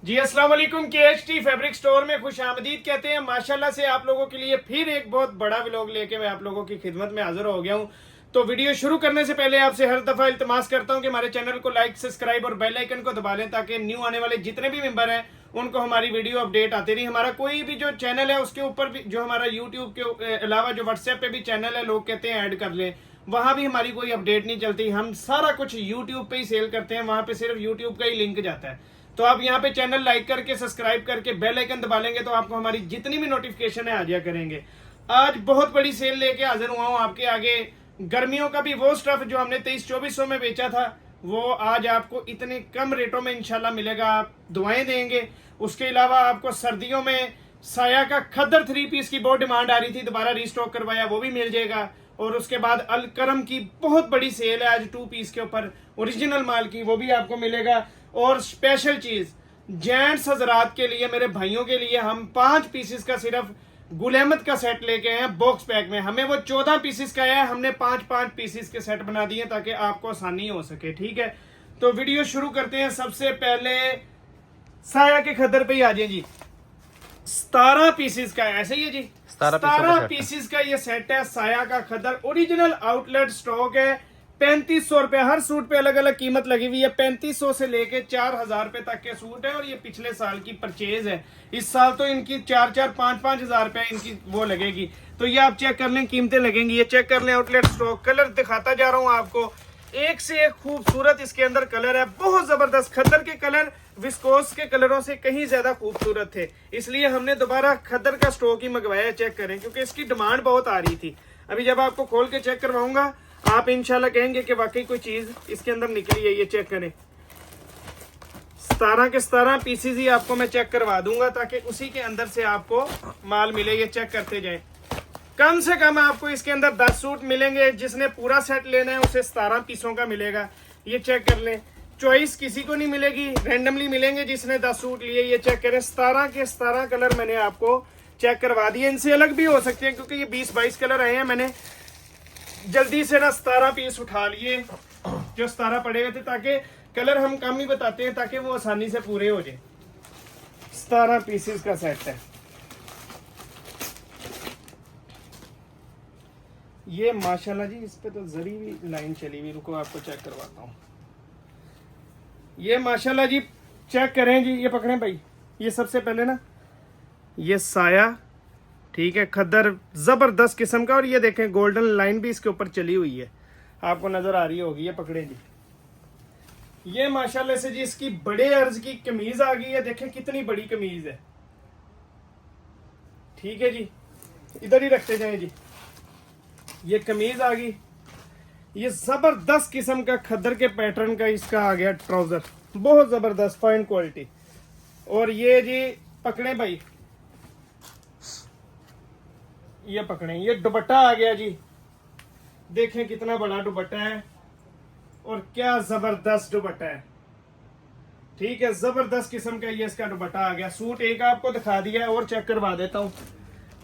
जी अस्सलाम वालेकुम। KHT fabric store में खुश आमदीद कहते हैं। माशाल्लाह से आप लोगों के लिए फिर एक बहुत बड़ा व्लॉग लेके मैं आप लोगों की खिदमत में हाजिर हो गया हूं। तो वीडियो शुरू करने से पहले आपसे हर दफ़ा इल्तमास करता हूं कि हमारे चैनल को लाइक, सब्सक्राइब और बेल आइकन को दबा लें ताकि न्यू आने वाले जितने भी मेंबर हैं उनको हमारी वीडियो अपडेट आती रही। हमारा कोई भी जो चैनल है उसके ऊपर भी, जो हमारा यूट्यूब के अलावा जो व्हाट्सएप पे भी चैनल है, लोग कहते हैं ऐड कर लें, वहां भी हमारी कोई अपडेट नहीं चलती। हम सारा कुछ यूट्यूब पे ही सेल करते हैं, वहां पे सिर्फ यूट्यूब का ही लिंक जाता है। तो आप यहाँ पे चैनल लाइक करके, सब्सक्राइब करके, बेल आइकन दबा लेंगे तो आपको हमारी जितनी भी नोटिफिकेशन है आ जाया करेंगे। आज बहुत बड़ी सेल लेके हाजिर हुआ हूँ आपके आगे। गर्मियों का भी वो स्टफ जो हमने 2300-2400 में बेचा था वो आज आपको इतने कम रेटों में इंशाल्लाह मिलेगा। आप दुआएं देंगे। उसके अलावा आपको सर्दियों में साया का खद्दर 3 पीस की बहुत डिमांड आ रही थी, दोबारा रीस्टॉक करवाया, वो भी मिल जाएगा। और उसके बाद अल करम की बहुत बड़ी सेल है आज 2 पीस के ऊपर ओरिजिनल माल की, वो भी आपको मिलेगा। और स्पेशल चीज जेंट्स हजरात के लिए, मेरे भाइयों के लिए हम 5 पीसेस का सिर्फ गुल अहमद का सेट लेके आए हैं बॉक्स पैक में। हमें वो 14 पीसेस का है, हमने 5-5 पीसेस के सेट बना दिए ताकि आपको आसानी हो सके। ठीक है, तो वीडियो शुरू करते हैं। सबसे पहले साया के खद्दर पे ही आ जाए जी। 17 पीसेस का है, ऐसे ही है जी। 17 पीसेस का ये सेट है साया का खद्दर, ओरिजिनल आउटलेट स्टॉक है। 3500 रुपए हर सूट पे अलग अलग कीमत लगी हुई है। 3500 से लेके 4000 रुपए तक के सूट है और ये पिछले साल की परचेज है। इस साल तो इनकी 4-4, 5-5 हजार रुपए इनकी वो लगेगी। तो ये आप चेक कर लें, कीमतें लगेंगी, ये चेक कर लें। आउटलेट स्टॉक कलर दिखाता जा रहा हूँ आपको, एक से एक खूबसूरत इसके अंदर कलर है, बहुत जबरदस्त। खद्दर के कलर विस्कोस के कलरों से कहीं ज्यादा खूबसूरत थे, इसलिए हमने दोबारा खद्दर का स्टॉक ही मंगवाया। चेक करें, क्योंकि इसकी डिमांड बहुत आ रही थी। अभी जब आपको खोल के चेक करवाऊंगा आप इंशाल्लाह कहेंगे कि वाकई कोई चीज इसके अंदर निकली है। ये चेक करें, 17 के 17 पीसेस ही आपको मैं चेक करवा दूंगा ताकि उसी के अंदर से आपको माल मिले। ये चेक करते जाए, कम से कम आपको इसके अंदर 10 सूट मिलेंगे। जिसने पूरा सेट लेना है उसे 17 पीसों का मिलेगा। ये चेक कर लें, चॉइस किसी को नहीं मिलेगी, रैंडमली मिलेंगे जिसने 10 सूट लिए। ये चेक करें, 17 के 17 कलर मैंने आपको चेक करवा दिए। इनसे अलग भी हो सकते हैं क्योंकि ये 20-22 कलर आए हैं। मैंने जल्दी से ना 17 पीस उठा लिए जो 17 पड़े हुए थे, ताकि कलर हम कम ही बताते हैं ताकि वो आसानी से पूरे हो जाए। 17 पीसेस का सेट है ये माशाल्लाह जी। इस पे तो जरी भी लाइन चली हुई, रुको आपको चेक करवाता हूँ। ये माशाल्लाह जी चेक करें जी, ये पकड़ें भाई। ये सबसे पहले ना ये साया, ठीक है, खद्दर जबरदस्त किस्म का। और ये देखें गोल्डन लाइन भी इसके ऊपर चली हुई है, आपको नजर आ रही होगी। ये पकड़े जी, ये माशाल्लाह से जी इसकी बड़े अर्ज की कमीज आ गई है। देखें कितनी बड़ी कमीज है। ठीक है जी, इधर ही रखते जाए जी। ये कमीज आ गई, ये जबरदस्त किस्म का खद्दर के पैटर्न का इसका आ गया ट्राउजर, बहुत जबरदस्त फाइन क्वालिटी। और ये जी पकड़े भाई, ये पकड़े, ये दुपट्टा आ गया जी। देखें कितना बड़ा दुपट्टा है और क्या जबरदस्त दुपट्टा है। ठीक है, जबरदस्त किस्म का ये इसका दुपट्टा आ गया। सूट एक आपको दिखा दिया है और चेक करवा देता हूँ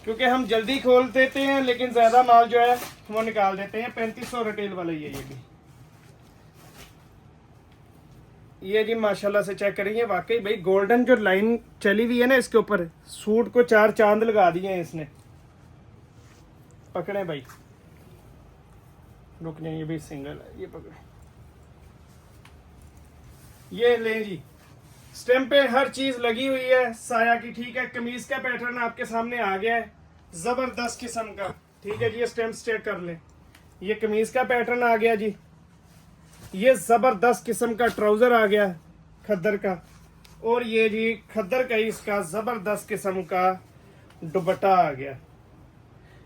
क्योंकि हम जल्दी खोल देते हैं लेकिन ज्यादा माल जो है वो निकाल देते हैं। 3500 रिटेल वाला ये भी, ये जी माशाल्लाह से चेक करेंगे। वाकई भाई गोल्डन जो लाइन चली हुई है ना इसके ऊपर, सूट को 4 चांद लगा दिए हैं इसने। पकड़े भाई, रुक जाए, ये भी सिंगल है, ये पकड़े, ये ले जी। स्टैम्प पे हर चीज लगी हुई है साया की। ठीक है, कमीज का पैटर्न आपके सामने आ गया है, जबरदस्त किस्म का। ठीक है जी, ये स्टैम्प चेक कर लें, ये कमीज का पैटर्न आ गया जी। ये जबरदस्त किस्म का ट्राउजर आ गया खद्दर का। और ये जी खद्दर का ही इसका जबरदस्त किस्म का दुपट्टा आ गया।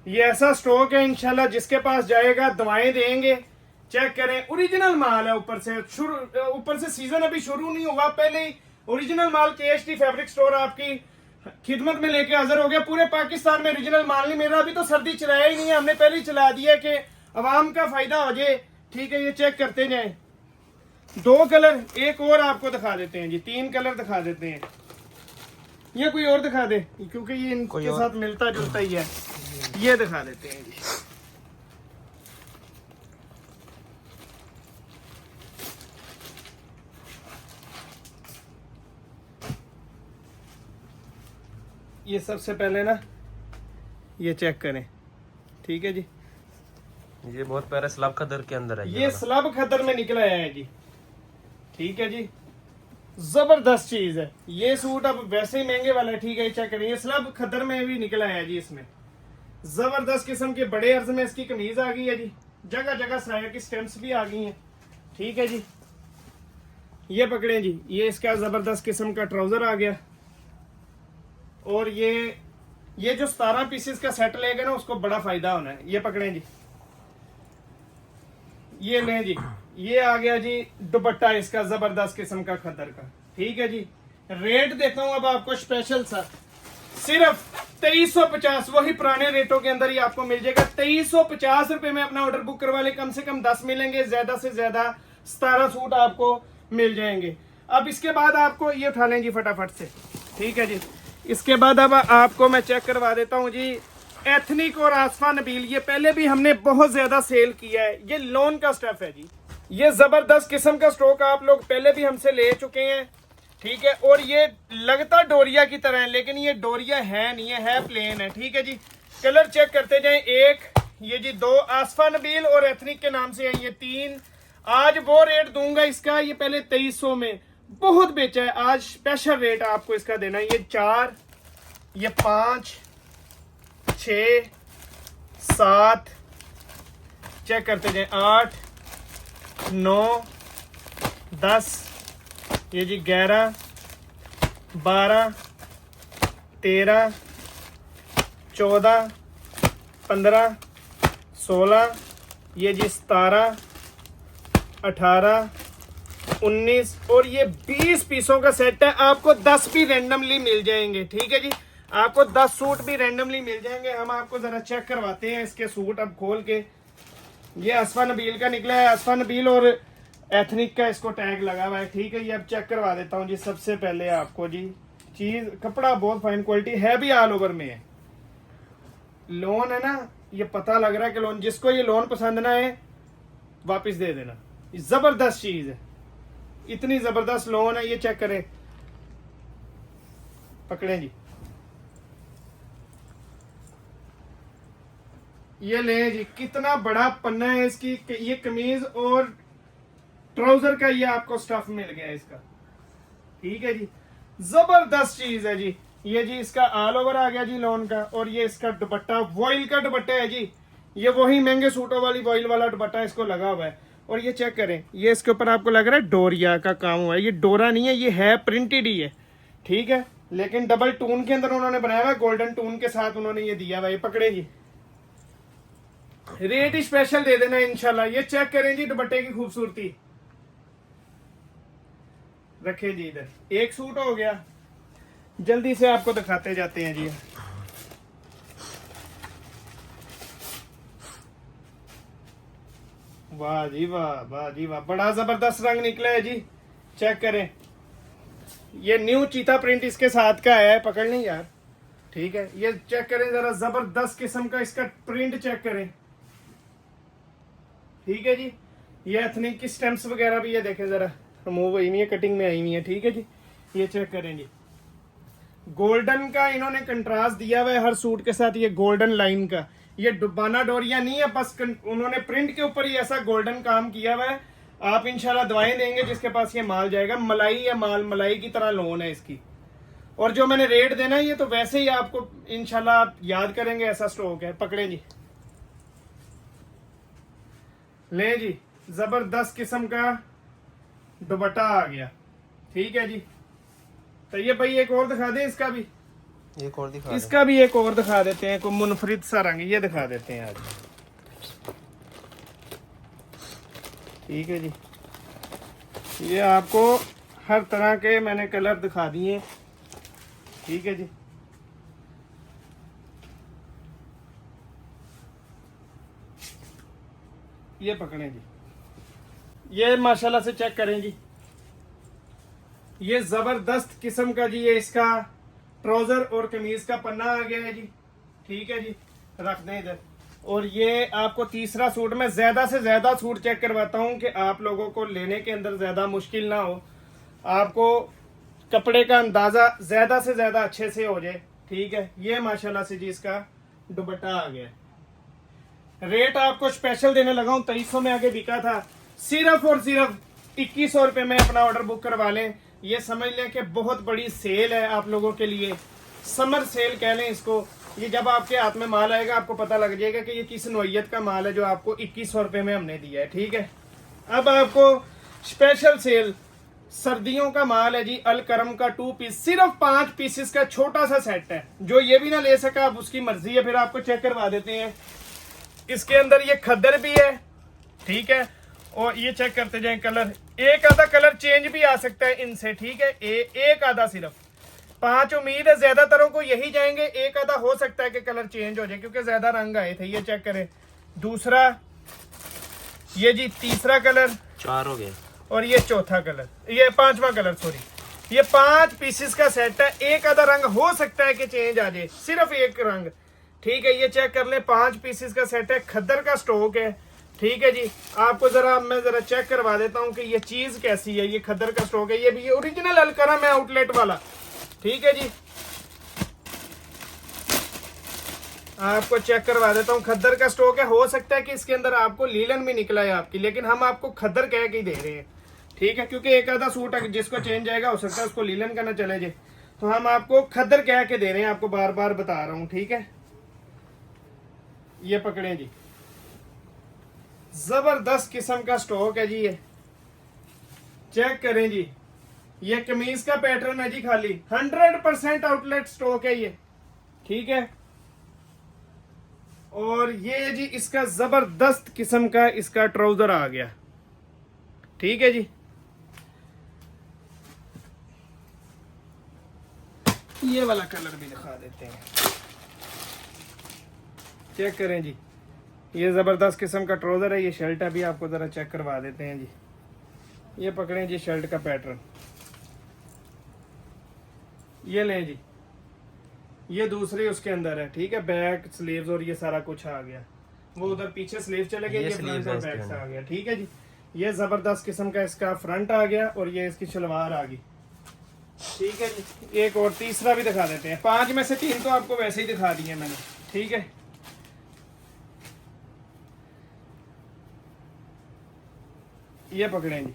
ये ऐसा स्टॉक है इंशाल्लाह जिसके पास जाएगा दुआएं देंगे। चेक करें, ओरिजिनल माल है। ऊपर से सीजन अभी शुरू नहीं हुआ, पहले ही ओरिजिनल माल KHT फैब्रिक स्टोर आपकी खिदमत में लेके हाजिर हो गया। पूरे पाकिस्तान में ओरिजिनल माल नहीं मिल रहा। अभी तो सर्दी चलाया ही नहीं है, हमने पहले ही चला दिया कि अवाम का फायदा हो जाए। ठीक है, ये चेक करते जाए। 2 कलर एक और आपको दिखा देते हैं जी, 3 कलर दिखा देते हैं। ये कोई और दिखा दे क्योंकि ये इनके साथ मिलता जुलता ही है। ये दिखा देते हैं जी, ये सबसे पहले ना ये चेक करें, ठीक है जी। ये बहुत प्यारा स्लब खदर के अंदर है, ये स्लब खदर में निकला है जी, ठीक है जी। जबरदस्त चीज है ये सूट, अब वैसे ही महंगे वाला है, ठीक है। चेक करें, ये स्लब खदर में भी निकला है जी। इसमें जबरदस्त किस्म के बड़े अर्ज में इसकी कमीज आ गई है जी, जगह जगह साया की स्टेम्प्स भी आ गई हैं, ठीक है जी। ये पकड़े जी, ये इसका जबरदस्त किस्म का ट्राउजर आ गया। और ये जो 17 पीसेस का सेट लेगा ना उसको बड़ा फायदा होना है। ये पकड़े जी, ये लें जी, ये आ गया जी दुपट्टा इसका जबरदस्त किस्म का खदर का, ठीक है जी। रेट देता हूं अब आपको स्पेशल सा, सिर्फ 2350, वही पुराने रेटों के अंदर ही आपको मिल जाएगा। 2350 रुपए में अपना ऑर्डर बुक करवा ले, कम से कम 10 मिलेंगे, ज्यादा से ज्यादा 17 सूट आपको मिल जाएंगे। अब इसके बाद आपको ये उठा लें जी फटाफट से, ठीक है जी। इसके बाद अब आपको मैं चेक करवा देता हूं जी एथनिक और आसफा नबील। ये पहले भी हमने बहुत ज्यादा सेल किया है, ये लोन का स्टफ है जी। ये जबरदस्त किस्म का स्टॉक आप लोग पहले भी हमसे ले चुके हैं, ठीक है। और ये लगता डोरिया की तरह है, लेकिन ये डोरिया है नहीं है प्लेन है, ठीक है जी। कलर चेक करते जाएं, एक ये जी, 2 आसफा नबील और एथनिक के नाम से है ये 3। आज वो रेट दूंगा इसका, ये पहले 2300 में बहुत बेचा है, आज स्पेशल रेट आपको इसका देना है। ये 4, ये 5, 6, 7, चेक करते जाएं, 8, 9, 10, ये जी 11, 12, 13, 14, 15, 16, ये जी 17, 18, 19 और ये 20 पीसों का सेट है। आपको 10 भी रैंडमली मिल जाएंगे, ठीक है जी। आपको 10 सूट भी रैंडमली मिल जाएंगे। हम आपको जरा चेक करवाते हैं इसके सूट अब खोल के। ये आसफा नबील का निकला है, आसफा नबील और एथनिक का इसको टैग लगा हुआ है, ठीक है। ये अब चेक करवा देता हूँ जी। सबसे पहले आपको जी चीज, कपड़ा बहुत फाइन क्वालिटी है, भी ऑल ओवर में है। लोन है ना, ये पता लग रहा है कि लोन, जिसको ये लोन पसंद ना है वापस दे देना। जबरदस्त चीज है, इतनी जबरदस्त लोन है। ये चेक करें, पकड़े जी, ये ले जी, कितना बड़ा पन्ना है इसकी। ये कमीज और ट्राउजर का ये आपको स्टफ मिल गया इसका, ठीक है जी। जबरदस्त चीज है जी। ये जी इसका ऑल ओवर आ गया जी लोन का। और ये इसका दुपट्टा वॉइल का दुपट्टा है जी, ये वही महंगे सूटों वाली वॉइल वाला दुपट्टा इसको लगा हुआ है। और ये चेक करें, ये इसके ऊपर आपको लग रहा है डोरिया का काम हुआ है। ये डोरा नहीं है, ये है प्रिंटेड ही है, ठीक है। लेकिन डबल टून के अंदर उन्होंने बनाया हुआ है, गोल्डन टून के साथ उन्होंने ये दिया हुआ है। ये पकड़े जी, रेट स्पेशल दे देना इंशाल्लाह। ये चेक करें जी दुपट्टे की खूबसूरती, रखे जी इधर। एक सूट हो गया, जल्दी से आपको दिखाते जाते हैं जी। वाह जी वाह, वाह जी वाह, बड़ा जबरदस्त रंग निकला है जी। चेक करें, ये न्यू चीता प्रिंट इसके साथ का है, पकड़ लें यार, ठीक है। ये चेक करें जरा, जबरदस्त किस्म का इसका प्रिंट चेक करें, ठीक है जी। ये एथनिक की स्टेम्प्स वगैरह भी ये देखें जरा, रिमूव हुई हुई है, कटिंग में आई हुई है, ठीक है जी। ये चेक करें जी, गोल्डन का इन्होंने कंट्रास्ट दिया हुआ है हर सूट के साथ। ये गोल्डन लाइन का, ये डुबाना डोरिया नहीं है, बस उन्होंने प्रिंट के ऊपर ही ऐसा गोल्डन काम किया हुआ है। आप इंशाल्लाह दवाएं देंगे जिसके पास ये माल जाएगा, मलाई या माल मलाई की तरह लोन है इसकी। और जो मैंने रेट देना है ये तो वैसे ही आपको इंशाल्लाह आप याद करेंगे, ऐसा स्टॉक है। पकड़े जी, ले जी, जबरदस्त किस्म का दुपट्टा आ गया, ठीक है जी। तो ये भाई एक और दिखा दे, इसका भी एक और दिखा, इसका भी एक और दिखा देते हैं, कोई मुनफरिद सा रंग ये दिखा देते हैं आज, ठीक है जी। ये आपको हर तरह के मैंने कलर दिखा दिए, ठीक है जी। ये पकड़ें जी, ये माशाल्लाह से चेक करें जी। ये जबरदस्त किस्म का जी, ये इसका ट्राउजर और कमीज का पन्ना आ गया है जी, ठीक है जी। रख दें इधर। और ये आपको तीसरा सूट, मैं ज्यादा से ज्यादा सूट चेक करवाता हूं कि आप लोगों को लेने के अंदर ज्यादा मुश्किल ना हो, आपको कपड़े का अंदाजा ज्यादा से ज्यादा अच्छे से हो जाए, ठीक है, ये माशाल्लाह से जी इसका दुपट्टा आ गया। रेट आपको स्पेशल देने लगा हूँ, 2300 में आगे बिका था, सिर्फ और सिर्फ 2100 रुपये में अपना ऑर्डर बुक करवा लें। ये समझ लें कि बहुत बड़ी सेल है आप लोगों के लिए, समर सेल कह लें इसको। ये जब आपके हाथ में माल आएगा आपको पता लग जाएगा कि ये किस नोयत का माल है जो आपको 2100 रुपये में हमने दिया है। ठीक है, अब आपको स्पेशल सेल सर्दियों का माल है जी, अल करम का 2 पीस, सिर्फ 5 पीसेस का छोटा सा सेट है। जो ये भी ना ले सका अब उसकी मर्जी है। फिर आपको चेक करवा देते हैं, इसके अंदर ये खद्दर भी है, ठीक है, और ये चेक करते जाएं कलर, एक आधा कलर चेंज भी आ सकता है इनसे। ठीक है, एक आधा सिर्फ 5 उम्मीद है ज्यादातरों को यही जाएंगे, एक आधा हो सकता है कि कलर चेंज हो जाए क्योंकि ज्यादा रंग आए थे। ये चेक करें, दूसरा, ये जी तीसरा कलर, 4 हो गए, और ये चौथा कलर, ये 5वां कलर, सॉरी। ये 5 पीसेस का सेट है, एक आधा रंग हो सकता है कि चेंज आ जाए, सिर्फ एक रंग। ठीक है, ये चेक कर ले, 5 पीसेस का सेट है, खद्दर का स्टॉक है। ठीक है जी, आपको मैं जरा चेक करवा देता हूँ कि ये चीज कैसी है। ये खद्दर का स्टॉक है, ये भी ओरिजिनल अल करम है आउटलेट वाला। ठीक है जी, आपको चेक करवा देता हूँ, खद्दर का स्टॉक है। हो सकता है कि इसके अंदर आपको लीलन भी निकला है आपकी, लेकिन हम आपको खद्दर कह के ही दे रहे हैं। ठीक है, क्योंकि एक आधा सूट जिसको चेंज जाएगा हो सकता है उसको लीलन का ना चले जाए, तो हम आपको खद्दर कह के दे रहे हैं, आपको बार बार बता रहा हूँ। ठीक है, ये पकड़े जी, जबरदस्त किस्म का स्टॉक है जी। ये चेक करें जी, ये कमीज का पैटर्न है जी, खाली 100% आउटलेट स्टॉक है ये। ठीक है, और ये जी इसका जबरदस्त किस्म का इसका ट्राउजर आ गया। ठीक है जी, ये वाला कलर भी दिखा देते हैं, चेक करें जी, ये जबरदस्त किस्म का ट्राउजर है, ये शर्ट है, अभी आपको जरा चेक करवा देते हैं जी। ये पकड़ें जी शर्ट का पैटर्न, ये लें जी, ये दूसरी उसके अंदर है। ठीक है, बैक स्लीव्स और ये सारा कुछ आ गया, वो उधर पीछे स्लीव चले गए, ये फ्रंट और बैक से आ गया। ठीक है जी, ये जबरदस्त किस्म का इसका फ्रंट आ गया और ये इसकी शलवार आ गई। ठीक है जी, एक और तीसरा भी दिखा देते हैं, 5 में से 3 तो आपको वैसे ही दिखा दिए मैंने। ठीक है, ये पकड़ें जी,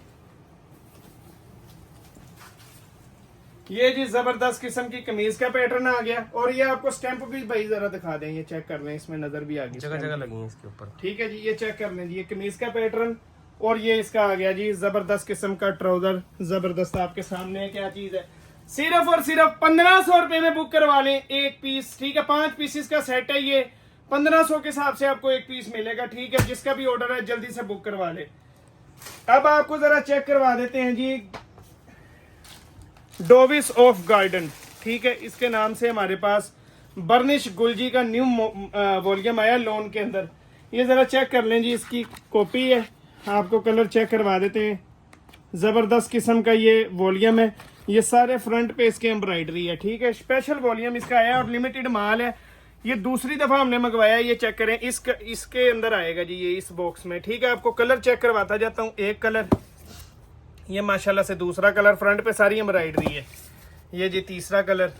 ये जी जबरदस्त किस्म की कमीज का पैटर्न आ गया, और ये आपको स्टैंप भी भाई जरा दिखा दें, ये चेक कर लें, इसमें नजर भी आ गई, जगह जगह लगी है इसके ऊपर। ठीक है जी, ये चेक कर लें जी, ये कमीज का पैटर्न, और ये इसका आ गया जी जबरदस्त किस्म का ट्राउजर। जबरदस्त आपके सामने है, क्या चीज है, सिर्फ और सिर्फ 1500 रुपए में बुक करवा लें एक पीस। ठीक है, 5 पीसेस का सेट है ये, 1500 के हिसाब से आपको एक पीस मिलेगा। ठीक है, जिसका भी ऑर्डर है जल्दी से बुक करवा ले। अब आपको जरा चेक करवा देते हैं जी, डोविस ऑफ गार्डन। ठीक है, इसके नाम से हमारे पास बर्निश गुलजी का न्यू वॉल्यूम आया लोन के अंदर। ये जरा चेक कर लें जी, इसकी कॉपी है, आपको कलर चेक करवा देते हैं। जबरदस्त किस्म का ये वॉल्यूम है, ये सारे फ्रंट पे इसके एम्ब्रॉयडरी है। ठीक है, स्पेशल वॉल्यूम इसका आया और लिमिटेड माल है, ये दूसरी दफा हमने मंगवाया। ये चेक करें, इसके अंदर आएगा जी ये इस बॉक्स में। ठीक है, आपको कलर चेक करवाता जाता हूँ। एक कलर, ये माशाल्लाह से दूसरा कलर, फ्रंट पे सारी एम्ब्रॉयडरी है। ये जी तीसरा कलर,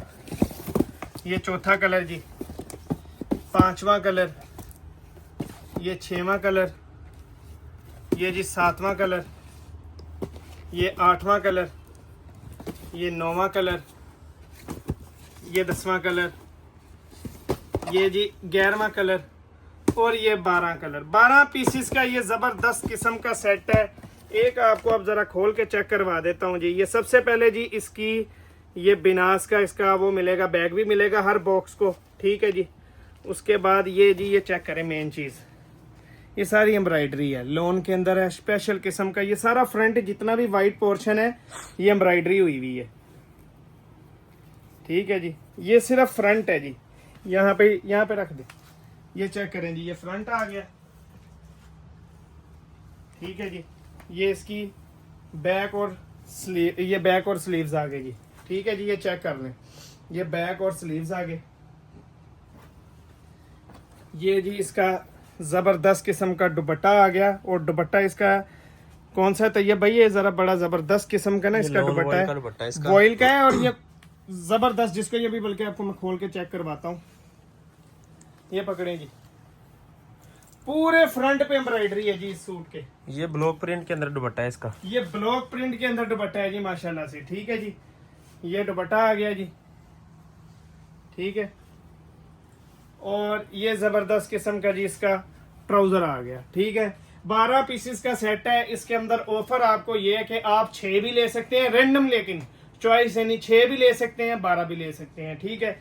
ये चौथा कलर जी, 5वां कलर, ये 6वां कलर, ये जी 7वां कलर, ये 8वां कलर, ये 9वां कलर, ये 10वां कलर, ये जी 11वां कलर, और ये 12 कलर। 12 पीसेस का ये जबरदस्त किस्म का सेट है। एक आपको अब जरा खोल के चेक करवा देता हूँ जी। ये सबसे पहले जी इसकी ये बिनास का इसका वो मिलेगा, बैग भी मिलेगा हर बॉक्स को। ठीक है जी, उसके बाद ये जी ये चेक करें, मेन चीज़ ये सारी एम्ब्रॉयडरी है, लोन के अंदर है, स्पेशल किस्म का। ये सारा फ्रंट जितना भी वाइट पोर्शन है ये एम्ब्रॉयडरी हुई हुई है। ठीक है जी, ये सिर्फ फ्रंट है जी, यहाँ पे रख दे। ये चेक करें जी, ये फ्रंट आ गया। ठीक है जी, ये इसकी बैक और स्लीव, ये बैक और स्लीव्स आ गए जी। ठीक है जी, ये चेक कर लें, ये बैक और स्लीव्स आ गए। ये जी इसका जबरदस्त किस्म का दुपट्टा आ गया, और दुपट्टा इसका कौन सा तैयब भाई, ये जरा बड़ा जबरदस्त किस्म का ना इसका दुपट्टा है, वॉइल का है, और ये जबरदस्त, जिसको ये भी बल्कि आपको मैं खोल के चेक करवाता हूँ। ये पकड़े जी, पूरे फ्रंट पे एम्ब्रॉयडरी है जी इस सूट के। ये ब्लॉक प्रिंट के अंदर दुपट्टा है इसका। ये ब्लॉक प्रिंट के अंदर दुपट्टा है जी माशाल्लाह से। ठीक है जी, ये दुपट्टा आ गया जी। ठीक है, और ये जबरदस्त किस्म का जी इसका ट्राउजर आ गया। ठीक है, 12 पीसेस का सेट है। इसके अंदर ऑफर आपको ये है कि आप 6 भी ले सकते हैं रैंडम, लेकिन चॉइस यानी 6 भी ले सकते हैं, 12 भी ले सकते हैं। ठीक है,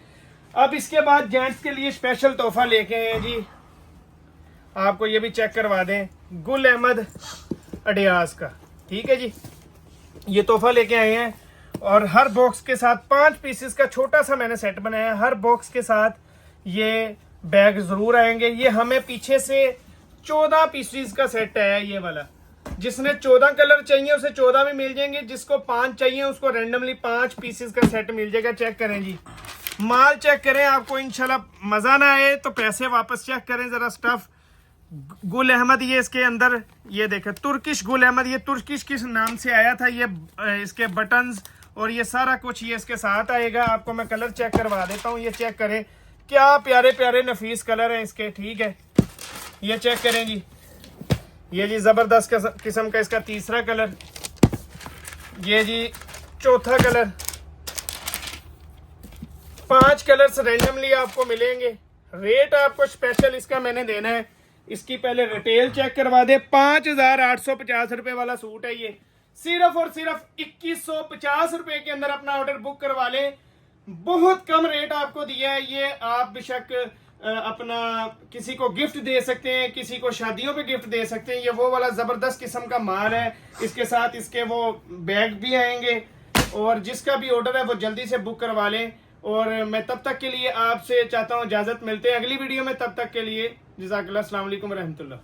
अब इसके बाद जेंट्स के लिए स्पेशल तोहफा लेके आए हैं जी, आपको ये भी चेक करवा दें, गुल अहमद अडियास का। ठीक है जी, ये तोहफा लेके आए हैं और हर बॉक्स के साथ 5 पीसेस का छोटा सा मैंने सेट बनाया है। हर बॉक्स के साथ ये बैग जरूर आएंगे। ये हमें पीछे से 14 पीसेस का सेट है ये वाला। जिसने 14 कलर चाहिए उसे 14 भी मिल जाएंगे, जिसको 5 चाहिए उसको रैंडमली 5 पीसेस का सेट मिल जाएगा। चेक करें जी, माल चेक करें, आपको इंशाल्लाह मजा ना आए तो पैसे वापस। चेक करें जरा स्टफ, गुल अहमद ये इसके अंदर, ये देखें तुर्किश गुल अहमद, ये तुर्किश किस नाम से आया था। ये इसके बटन्स और ये सारा कुछ ये इसके साथ आएगा। आपको मैं कलर चेक करवा देता हूँ, ये चेक करें क्या प्यारे प्यारे नफीस कलर हैं इसके। ठीक है, ये चेक करें जी, ये जी जबरदस्त किस्म का इसका तीसरा कलर, ये जी चौथा कलर। 5 कलर्स रैंडमली आपको मिलेंगे। रेट आपको स्पेशल इसका मैंने देना है। इसकी पहले रिटेल चेक करवा दे। 5850 रुपए वाला सूट है ये। सिर्फ और सिर्फ 2150 रुपए के अंदर अपना ऑर्डर बुक करवा ले। बहुत कम रेट आपको दिया है ये। आप बेशक अपना किसी को गिफ्ट दे सकते हैं, किसी को शादियों पे गिफ्ट दे सकते हैं। ये वो वाला जबरदस्त किस्म का माल है। इसके साथ इसके वो बैग भी आएंगे और जिसका भी ऑर्डर है वो जल्दी से बुक करवा लें। और मैं तब तक के लिए आपसे चाहता हूँ इजाजत। मिलते हैं अगली वीडियो में, तब तक के लिए जज़ाकल्लाह, अस्सलाम वालेकुम रहमतुल्लाह।